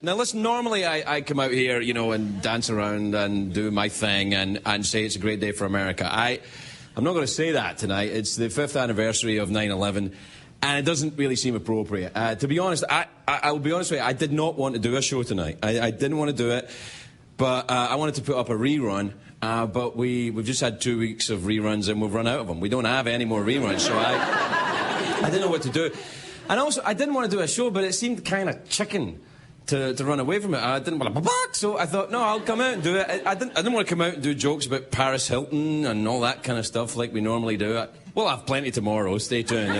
Now, listen, normally I come out here, you know, and dance around and do my thing and say it's a great day for America. I'm not going to say that tonight. It's the 5th anniversary of 9/11, and it doesn't really seem appropriate. To be honest, I'll be honest with you, I did not want to do a show tonight. I didn't want to do it, but I wanted to put up a rerun, but we've just had 2 weeks of reruns, and we've run out of them. We don't have any more reruns, so I didn't know what to do. And also, I didn't want to do a show, but it seemed kind of chicken to run away from it. I didn't want to, so I thought, no, I'll come out and do it. I didn't want to come out and do jokes about Paris Hilton and all that kind of stuff like we normally do. We'll have plenty tomorrow, stay tuned.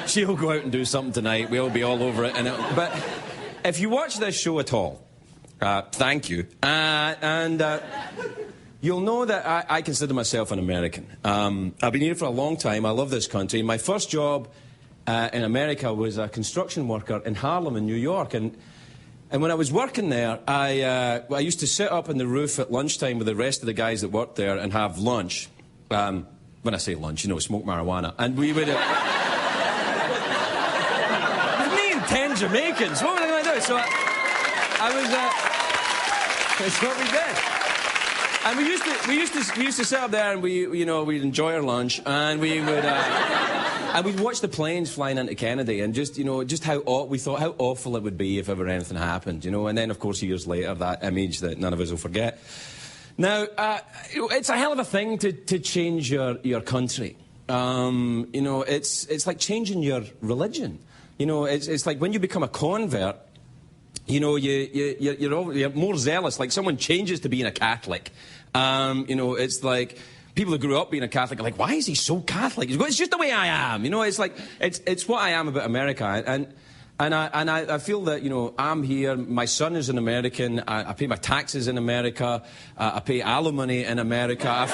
She'll go out and do something tonight, we'll be all over it. But if you watch this show at all, thank you. You'll know that I consider myself an American. I've been here for a long time, I love this country. My first job in America was a construction worker in Harlem in New York, and when I was working there, I used to sit up on the roof at lunchtime with the rest of the guys that worked there and have lunch. When I say lunch, you know, smoke marijuana, and we would. Me and 10 Jamaicans. What were they going to do? So I was. That's what we did. And we used to sit up there and we'd enjoy our lunch, and we would. And we'd watch the planes flying into Kennedy, and just how we thought how awful it would be if ever anything happened, you know. And then, of course, years later, that image that none of us will forget. Now, it's a hell of a thing to change your country. You know, it's like changing your religion. You know, it's like when you become a convert. You know, you're more zealous. Like someone changes to being a Catholic. You know, it's like. People who grew up being a Catholic are like, why is he so Catholic? It's just the way I am. You know, it's like, it's what I am about America. And I feel that, you know, I'm here, my son is an American, I pay my taxes in America, I pay alimony in America. I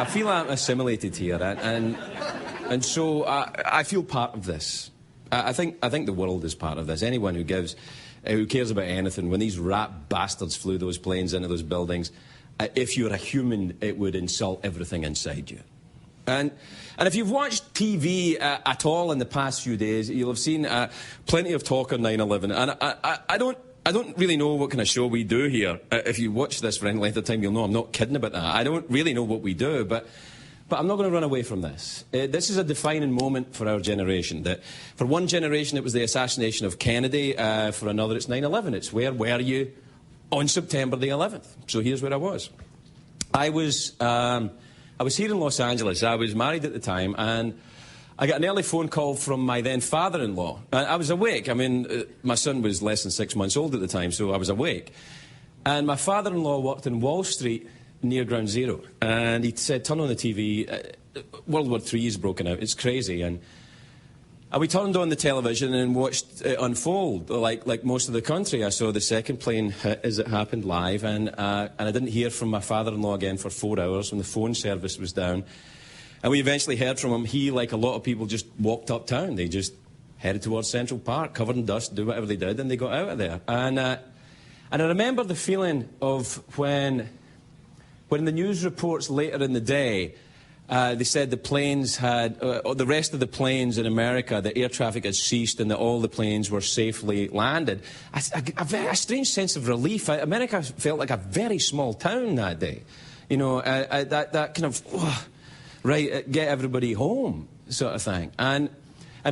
feel I'm assimilated here. And so I feel part of this. I think the world is part of this. Anyone who cares about anything, when these rat bastards flew those planes into those buildings, if you're a human, it would insult everything inside you. And if you've watched TV at all in the past few days, you'll have seen plenty of talk on 9/11. And I don't really know what kind of show we do here. If you watch this for any length of time, you'll know I'm not kidding about that. I don't really know what we do, but I'm not going to run away from this. This is a defining moment for our generation. That for one generation, it was the assassination of Kennedy. For another, it's 9/11. It's where were you on September the 11th. So here's where I was. I was here in Los Angeles. I was married at the time, and I got an early phone call from my then father-in-law. I was awake. I mean, my son was less than 6 months old at the time, so I was awake. And my father-in-law worked in Wall Street near Ground Zero, and he said, turn on the TV, World War III is broken out, it's crazy. And we turned on the television and watched it unfold, like most of the country. I saw the second plane hit as it happened live, and I didn't hear from my father-in-law again for 4 hours when the phone service was down. And we eventually heard from him. He, like a lot of people, just walked uptown. They just headed towards Central Park, covered in dust, do whatever they did, and they got out of there. And I remember the feeling of when the news reports later in the day, they said the planes had, the rest of the planes in America, the air traffic had ceased and that all the planes were safely landed. A strange sense of relief. America felt like a very small town that day. You know, that kind of, get everybody home sort of thing. And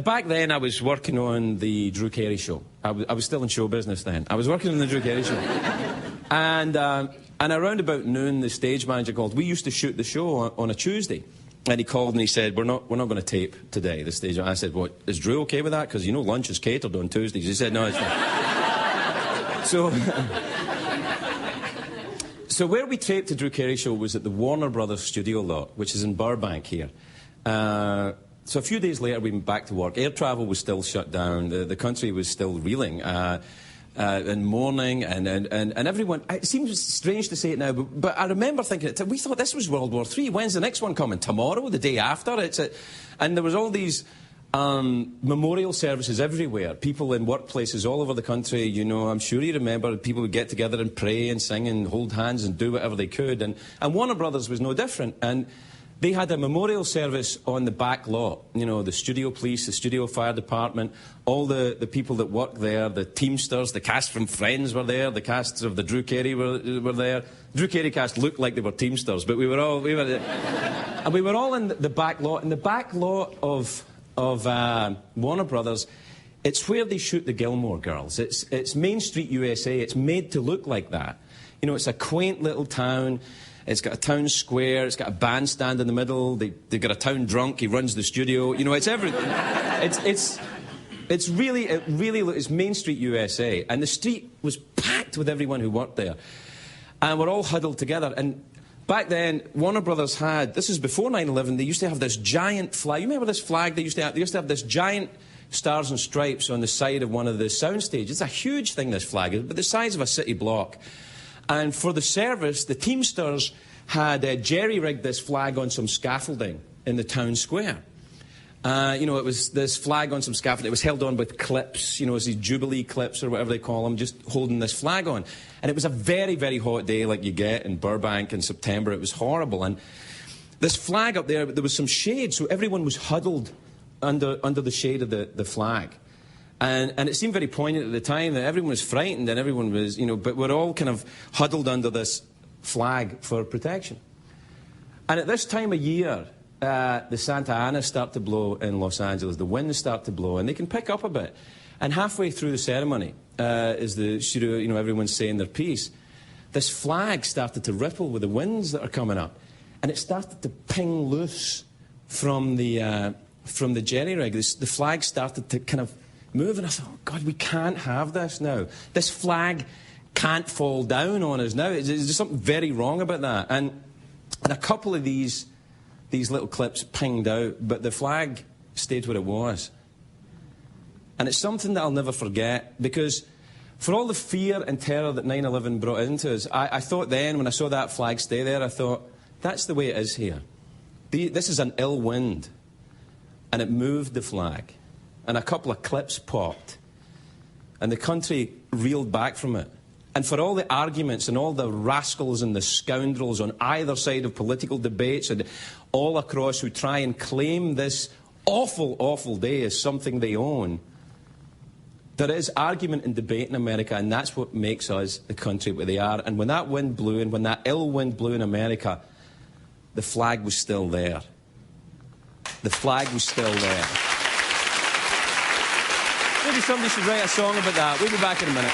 back then I was working on the Drew Carey show. I was still in show business then. I was working on the Drew Carey show. And around about noon, the stage manager called. We used to shoot the show on a Tuesday. And he called and he said, we're not going to tape today, the stage. I said, what, is Drew okay with that? Because, you know, lunch is catered on Tuesdays. He said, no, it's not. So where we taped the Drew Carey show was at the Warner Brothers studio lot, which is in Burbank here. So a few days later, we went back to work. Air travel was still shut down. The country was still reeling. And mourning, and everyone. It seems strange to say it now, but I remember thinking, we thought this was World War III. When's the next one coming? Tomorrow? The day after? And there was all these memorial services everywhere. People in workplaces all over the country. You know, I'm sure you remember people would get together and pray and sing and hold hands and do whatever they could. And Warner Brothers was no different. And They had a memorial service on the back lot. You know, the studio police, the studio fire department, all the people that work there, the Teamsters, the cast from Friends were there, the casts of the Drew Carey were there. Drew Carey cast looked like they were Teamsters, but we were all in the back lot. And the back lot of Warner Brothers, it's where they shoot the Gilmore Girls. It's Main Street, USA. It's made to look like that. You know, it's a quaint little town. It's got a town square. It's got a bandstand in the middle. They've got a town drunk. He runs the studio. You know, it's everything. It's Main Street, USA. And the street was packed with everyone who worked there. And we're all huddled together. And back then, Warner Brothers had, this is before 9/11, they used to have this giant flag. You remember this flag they used to have? They used to have this giant stars and stripes on the side of one of the sound stages. It's a huge thing, this flag, but the size of a city block. And for the service, the Teamsters had jerry-rigged this flag on some scaffolding in the town square. You know, it was this flag on some scaffolding. It was held on with clips, you know, these Jubilee clips or whatever they call them, just holding this flag on. And it was a very, very hot day like you get in Burbank in September. It was horrible. And this flag up there was some shade, so everyone was huddled under the shade of the flag. And it seemed very poignant at the time that everyone was frightened and everyone was, you know, but we're all kind of huddled under this flag for protection. And at this time of year, the Santa Ana start to blow in Los Angeles. The winds start to blow, and they can pick up a bit. And halfway through the ceremony, as the studio, you know, everyone's saying their piece, this flag started to ripple with the winds that are coming up. And it started to ping loose from the jerry rig. The flag started to kind of move, and I thought, oh, God, we can't have this now. This flag can't fall down on us now. There's something very wrong about that. And a couple of these little clips pinged out, but the flag stayed where it was. And it's something that I'll never forget, because for all the fear and terror that 9/11 brought into us, I thought then, when I saw that flag stay there, I thought, that's the way it is here. This is an ill wind. And it moved the flag. And a couple of clips popped. And the country reeled back from it. And for all the arguments and all the rascals and the scoundrels on either side of political debates and all across who try and claim this awful, awful day as something they own, there is argument and debate in America, and that's what makes us the country where they are. And when that wind blew, and when that ill wind blew in America, the flag was still there. The flag was still there. Maybe somebody should write a song about that. We'll be back in a minute.